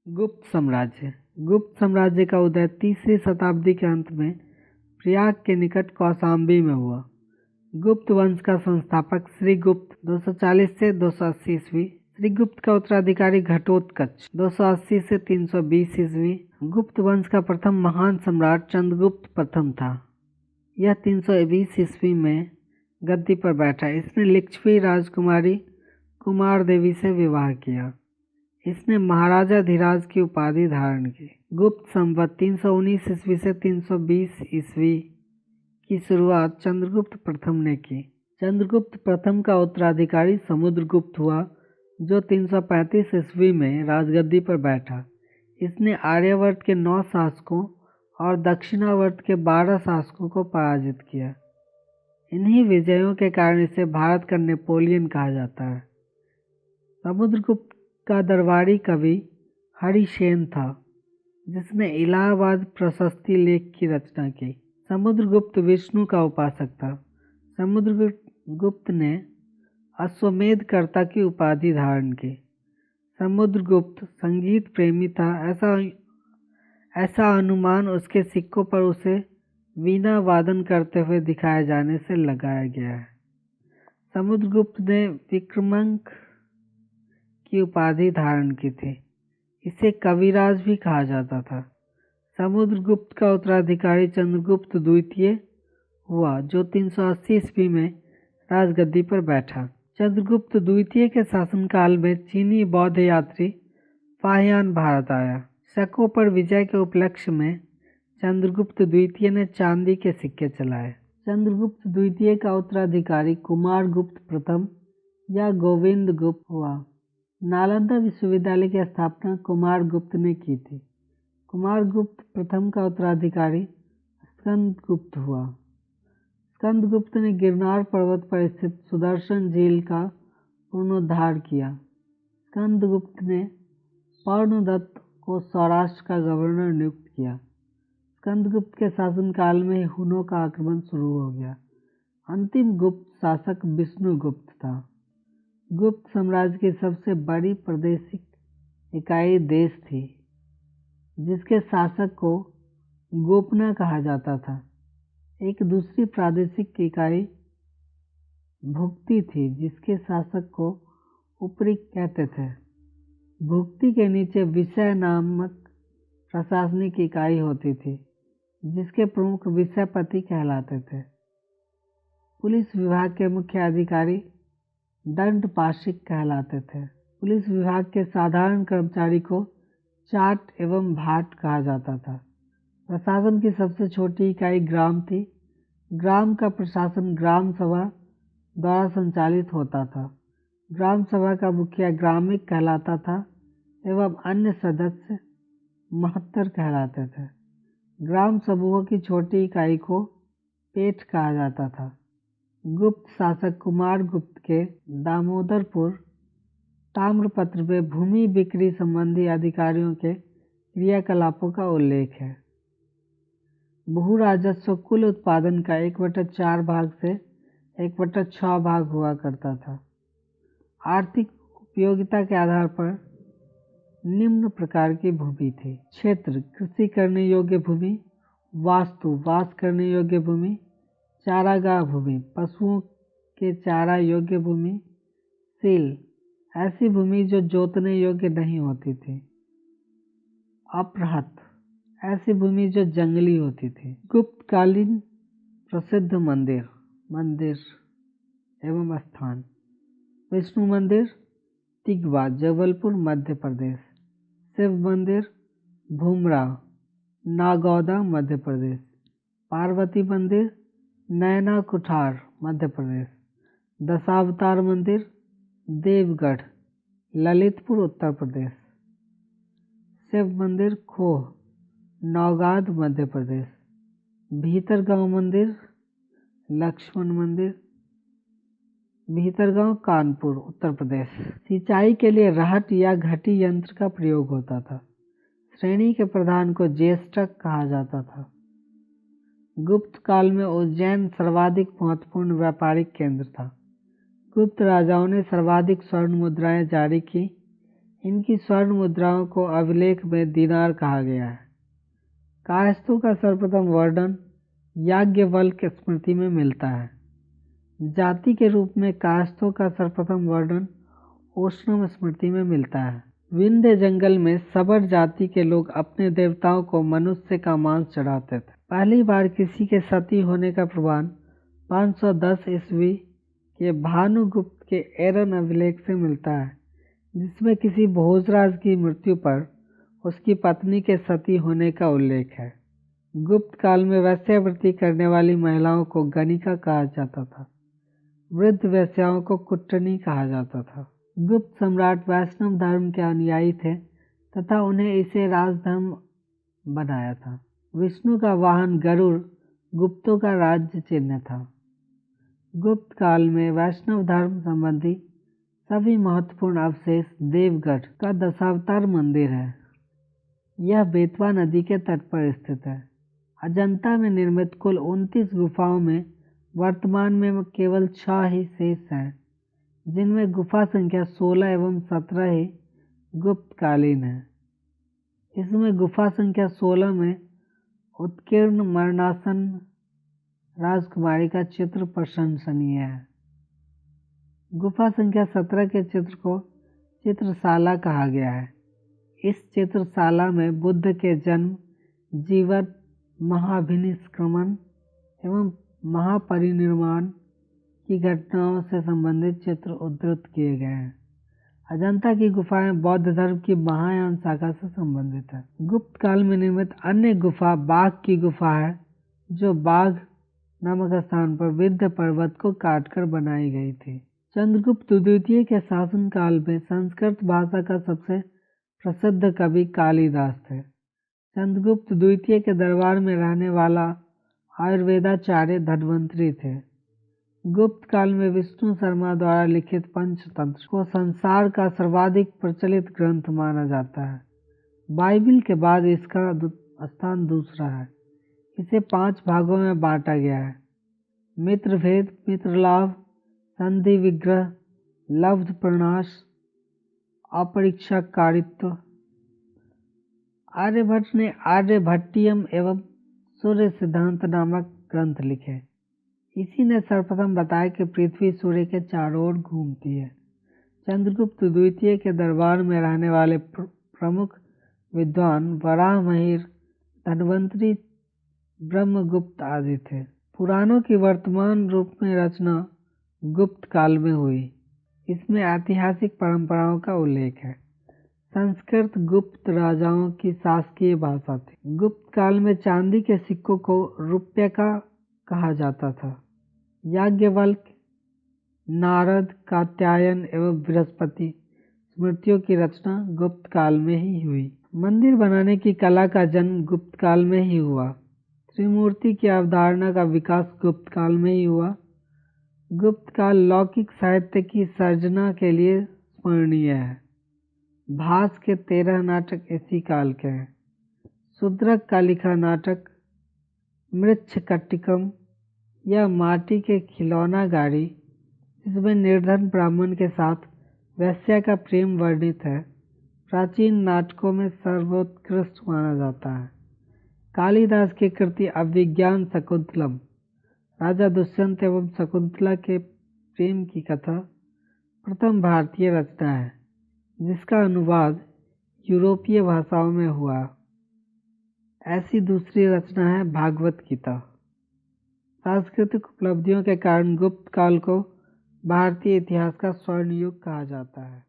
गुप्त साम्राज्य। गुप्त साम्राज्य का उदय 3वीं शताब्दी के अंत में प्रयाग के निकट कौशाम्बी में हुआ। गुप्त वंश का संस्थापक श्रीगुप्त 240 से 280 ईस्वी, श्रीगुप्त का उत्तराधिकारी घटोत्कच 280 से 320 ईस्वी। गुप्त वंश का प्रथम महान सम्राट चंद्रगुप्त प्रथम था। यह 320 ईस्वी में गद्दी पर बैठा। इसने लिच्छवी राजकुमारी कुमार देवी से विवाह किया। इसने महाराजा धीराज की उपाधि धारण की। गुप्त संवत 319 ईस्वी से 320 ईस्वी की शुरुआत चंद्रगुप्त प्रथम ने की। चंद्रगुप्त प्रथम का उत्तराधिकारी समुद्रगुप्त हुआ, जो 335 ईस्वी में राजगद्दी पर बैठा। इसने आर्यावर्त के 9 शासकों और दक्षिणावर्त के 12 शासकों को पराजित किया। इन्हीं विजयों के कारण इसे भारत का नेपोलियन कहा जाता है। समुद्रगुप्त का दरबारी कवि हरिसेन था, जिसने इलाहाबाद प्रशस्ति लेख की रचना की। समुद्रगुप्त विष्णु का उपासक था। समुद्रगुप्त ने अश्वमेध कर्ता की उपाधि धारण की। समुद्रगुप्त संगीत प्रेमी था। ऐसा अनुमान उसके सिक्कों पर उसे वीणा वादन करते हुए दिखाए जाने से लगाया गया है। समुद्रगुप्त ने विक्रमांक की उपाधि धारण की थी। इसे कविराज भी कहा जाता था। समुद्रगुप्त का उत्तराधिकारी चंद्रगुप्त द्वितीय हुआ, जो 380 ईस्वी में राजगद्दी पर बैठा। चंद्रगुप्त द्वितीय के शासनकाल में चीनी बौद्ध यात्री फाहियान भारत आया। शकों पर विजय के उपलक्ष्य में चंद्रगुप्त द्वितीय ने चांदी के सिक्के चलाए। चंद्रगुप्त द्वितीय का उत्तराधिकारी कुमारगुप्त प्रथम या गोविंद गुप्त हुआ। नालंदा विश्वविद्यालय की स्थापना कुमारगुप्त ने की थी। कुमारगुप्त प्रथम का उत्तराधिकारी स्कंदगुप्त हुआ। स्कंदगुप्त ने गिरनार पर्वत पर स्थित सुदर्शन झील का पुनरुद्धार किया। स्कंदगुप्त ने पर्णदत्त को सौराष्ट्र का गवर्नर नियुक्त किया। स्कंदगुप्त के शासनकाल में ही हुनों का आक्रमण शुरू हो गया। अंतिम गुप्त शासक विष्णुगुप्त था। गुप्त साम्राज्य की सबसे बड़ी प्रादेशिक इकाई देश थी, जिसके शासक को गोपना कहा जाता था। एक दूसरी प्रादेशिक इकाई भुक्ति थी, जिसके शासक को उपरी कहते थे। भुक्ति के नीचे विषय नामक प्रशासनिक इकाई होती थी, जिसके प्रमुख विषयपति कहलाते थे। पुलिस विभाग के मुख्य अधिकारी दंडपाशिक कहलाते थे। पुलिस विभाग के साधारण कर्मचारी को चाट एवं भाट कहा जाता था। प्रशासन की सबसे छोटी इकाई ग्राम थी। ग्राम का प्रशासन ग्राम सभा द्वारा संचालित होता था। ग्राम सभा का मुखिया ग्रामिक कहलाता था एवं अन्य सदस्य महत्तर कहलाते थे। ग्राम समूहों की छोटी इकाई को पेठ कहा जाता था। गुप्त शासक कुमारगुप्त के दामोदरपुर ताम्रपत्र में भूमि बिक्री संबंधी अधिकारियों के क्रियाकलापों का उल्लेख है। भू राजस्व कुल उत्पादन का 1/4 भाग से 1/6 भाग हुआ करता था। आर्थिक उपयोगिता के आधार पर निम्न प्रकार की भूमि थी। क्षेत्र: कृषि करने योग्य भूमि, वास्तु: वास करने योग्य भूमि, चारागाह भूमि: पशुओं के चारा योग्य भूमि, सील: ऐसी भूमि जो जोतने योग्य नहीं होती थी, अपरहत: ऐसी भूमि जो जंगली होती थी। गुप्तकालीन प्रसिद्ध मंदिर एवं स्थान: विष्णु मंदिर तिगवा, जबलपुर, मध्य प्रदेश। शिव मंदिर भूमरा, नागौदा, मध्य प्रदेश। पार्वती मंदिर नैना कुठार, मध्य प्रदेश। दशावतार मंदिर देवगढ़, ललितपुर, उत्तर प्रदेश। शिव मंदिर खोह, नौगाद, मध्य प्रदेश। भीतरगांव मंदिर लक्ष्मण मंदिर, भीतरगांव, कानपुर, उत्तर प्रदेश। सिंचाई के लिए रहट या घटी यंत्र का प्रयोग होता था। श्रेणी के प्रधान को ज्येष्ठक कहा जाता था। गुप्त काल में उज्जैन सर्वाधिक महत्वपूर्ण व्यापारिक केंद्र था। गुप्त राजाओं ने सर्वाधिक स्वर्ण मुद्राएं जारी की। इनकी स्वर्ण मुद्राओं को अभिलेख में दीनार कहा गया है। कायस्थों का सर्वप्रथम वर्णन याज्ञवल्क्य स्मृति में मिलता है। जाति के रूप में कायस्थों का सर्वप्रथम वर्णन ओशनम स्मृति में मिलता है। विंध्य जंगल में सबर जाति के लोग अपने देवताओं को मनुष्य का मांस चढ़ाते थे। पहली बार किसी के सती होने का प्रमाण 510 ईस्वी के भानुगुप्त के एरन अभिलेख से मिलता है, जिसमें किसी भोजराज की मृत्यु पर उसकी पत्नी के सती होने का उल्लेख है। गुप्त काल में वैश्यावृत्ति करने वाली महिलाओं को गणिका कहा जाता था। वृद्ध वैश्याओं को कुट्टनी कहा जाता था। गुप्त सम्राट वैष्णव धर्म के अनुयायी थे तथा उन्हें इसे राजधर्म बनाया था। विष्णु का वाहन गरुड़ गुप्तों का राज्य चिन्ह था। गुप्त काल में वैष्णव धर्म संबंधी सभी महत्वपूर्ण अवशेष देवगढ़ का दशावतार मंदिर है। यह बेतवा नदी के तट पर स्थित है। अजंता में निर्मित कुल 29 गुफाओं में वर्तमान में केवल 6 ही शेष हैं, जिनमें गुफा संख्या 16 एवं 17 ही गुप्तकालीन है। इसमें गुफा संख्या 16 में उत्कीर्ण मरणासन राजकुमारी का चित्र प्रशंसनीय है। गुफा संख्या 17 के चित्र को चित्रशाला कहा गया है। इस चित्रशाला में बुद्ध के जन्म, जीवन, महाभिनिष्क्रमण एवं महापरिनिर्वाण की घटनाओं से संबंधित चित्र उद्धृत किए गए हैं। अजंता की गुफाएं बौद्ध धर्म की महायान शाखा से संबंधित है। गुप्त काल में निर्मित अन्य गुफा बाघ की गुफा है, जो बाघ नामक स्थान पर विंध्य पर्वत को काटकर बनाई गई थी। चंद्रगुप्त द्वितीय के शासनकाल में संस्कृत भाषा का सबसे प्रसिद्ध कवि कालिदास थे। चंद्रगुप्त द्वितीय के दरबार में रहने वाला आयुर्वेदाचार्य धन्वंतरी थे। गुप्त काल में विष्णु शर्मा द्वारा लिखित पंचतंत्र को संसार का सर्वाधिक प्रचलित ग्रंथ माना जाता है। बाइबिल के बाद इसका स्थान दूसरा है। इसे 5 भागों में बांटा गया है: मित्रभेद, मित्रलाभ, संधि विग्रह, लब्ध प्रणाश, अपरीक्षाकारित्व। आर्यभट्ट ने आर्यभट्टियम एवं सूर्य सिद्धांत नामक ग्रंथ लिखे। इसी ने सर्वप्रथम बताया कि पृथ्वी सूर्य के चारों ओर घूमती है। चंद्रगुप्त द्वितीय के दरबार में रहने वाले प्रमुख विद्वान वराहमिहिर, धन्वंतरी, ब्रह्मगुप्त आदि थे। पुराणों की वर्तमान रूप में रचना गुप्त काल में हुई। इसमें ऐतिहासिक परंपराओं का उल्लेख है। संस्कृत गुप्त राजाओं की शासकीय भाषा थी। गुप्त काल में चांदी के सिक्कों को रुपये का कहा जाता था। याज्ञवल्क्य, नारद, कात्यायन एवं बृहस्पति स्मृतियों की रचना गुप्त काल में ही हुई। मंदिर बनाने की कला का जन्म गुप्त काल में ही हुआ। त्रिमूर्ति की अवधारणा का विकास गुप्त काल में ही हुआ। गुप्त काल लौकिक साहित्य की सर्जना के लिए स्मरणीय है। भास के 13 नाटक इसी काल के हैं। शूद्रक का लिखा नाटक मृच्छकटिकम या माटी के खिलौना गाड़ी, जिसमें निर्धन ब्राह्मण के साथ वैश्या का प्रेम वर्णित है, प्राचीन नाटकों में सर्वोत्कृष्ट माना जाता है। कालिदास की कृति अभिज्ञान शकुंतलम राजा दुष्यंत एवं शकुंतला के प्रेम की कथा प्रथम भारतीय रचना है, जिसका अनुवाद यूरोपीय भाषाओं में हुआ। ऐसी दूसरी रचना है भागवत गीता। सांस्कृतिक उपलब्धियों के कारण गुप्त काल को भारतीय इतिहास का स्वर्ण युग कहा जाता है।